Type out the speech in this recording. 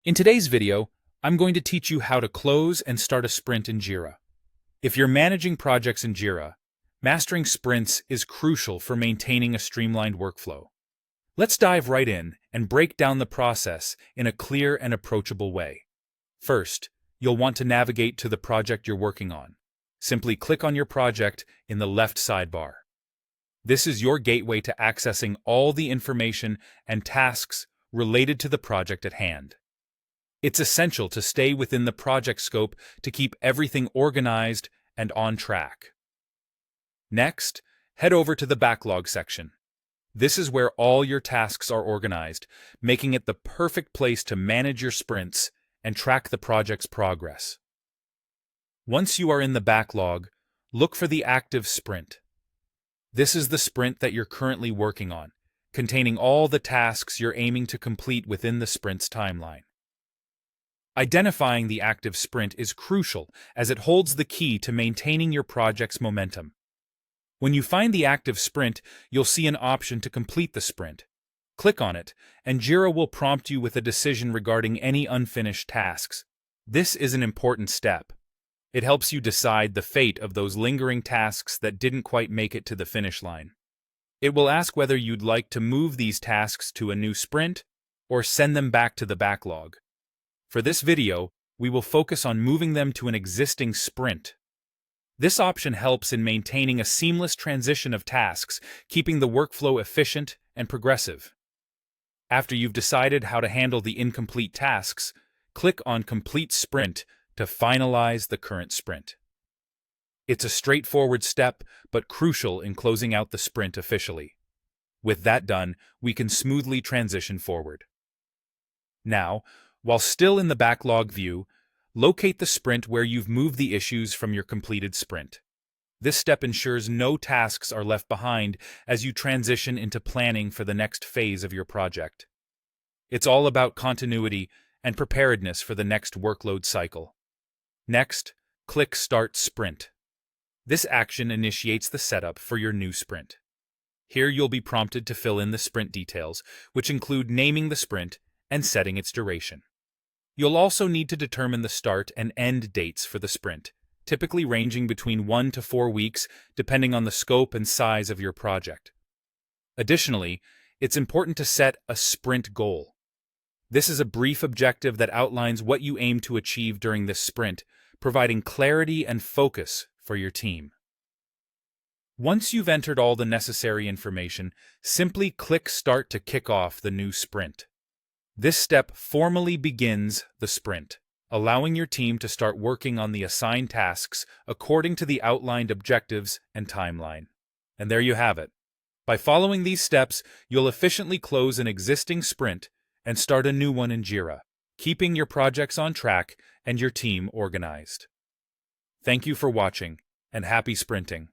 In today's video, I'm going to teach you how to close and start a sprint in Jira. If you're managing projects in Jira, mastering sprints is crucial for maintaining a streamlined workflow. Let's dive right in and break down the process in a clear and approachable way. First, you'll want to navigate to the project you're working on. Simply click on your project in the left sidebar. This is your gateway to accessing all the information and tasks related to the project at hand. It's essential to stay within the project scope to keep everything organized and on track. Next, head over to the backlog section. This is where all your tasks are organized, making it the perfect place to manage your sprints and track the project's progress. Once you are in the backlog, look for the active sprint. This is the sprint that you're currently working on, containing all the tasks you're aiming to complete within the sprint's timeline. Identifying the active sprint is crucial as it holds the key to maintaining your project's momentum. When you find the active sprint, you'll see an option to complete the sprint. Click on it, and Jira will prompt you with a decision regarding any unfinished tasks. This is an important step. It helps you decide the fate of those lingering tasks that didn't quite make it to the finish line. It will ask whether you'd like to move these tasks to a new sprint or send them back to the backlog. For this video, we will focus on moving them to an existing sprint. This option helps in maintaining a seamless transition of tasks, keeping the workflow efficient and progressive. After you've decided how to handle the incomplete tasks, click on Complete Sprint to finalize the current sprint. It's a straightforward step, but crucial in closing out the sprint officially. With that done, we can smoothly transition forward. Now, while still in the backlog view, locate the sprint where you've moved the issues from your completed sprint. This step ensures no tasks are left behind as you transition into planning for the next phase of your project. It's all about continuity and preparedness for the next workload cycle. Next, click Start Sprint. This action initiates the setup for your new sprint. Here you'll be prompted to fill in the sprint details, which include naming the sprint and setting its duration. You'll also need to determine the start and end dates for the sprint, typically ranging between 1 to 4 weeks depending on the scope and size of your project. Additionally, it's important to set a sprint goal. This is a brief objective that outlines what you aim to achieve during this sprint, providing clarity and focus for your team. Once you've entered all the necessary information, simply click Start to kick off the new sprint. This step formally begins the sprint, allowing your team to start working on the assigned tasks according to the outlined objectives and timeline. And there you have it. By following these steps, you'll efficiently close an existing sprint and start a new one in Jira, keeping your projects on track and your team organized. Thank you for watching, and happy sprinting.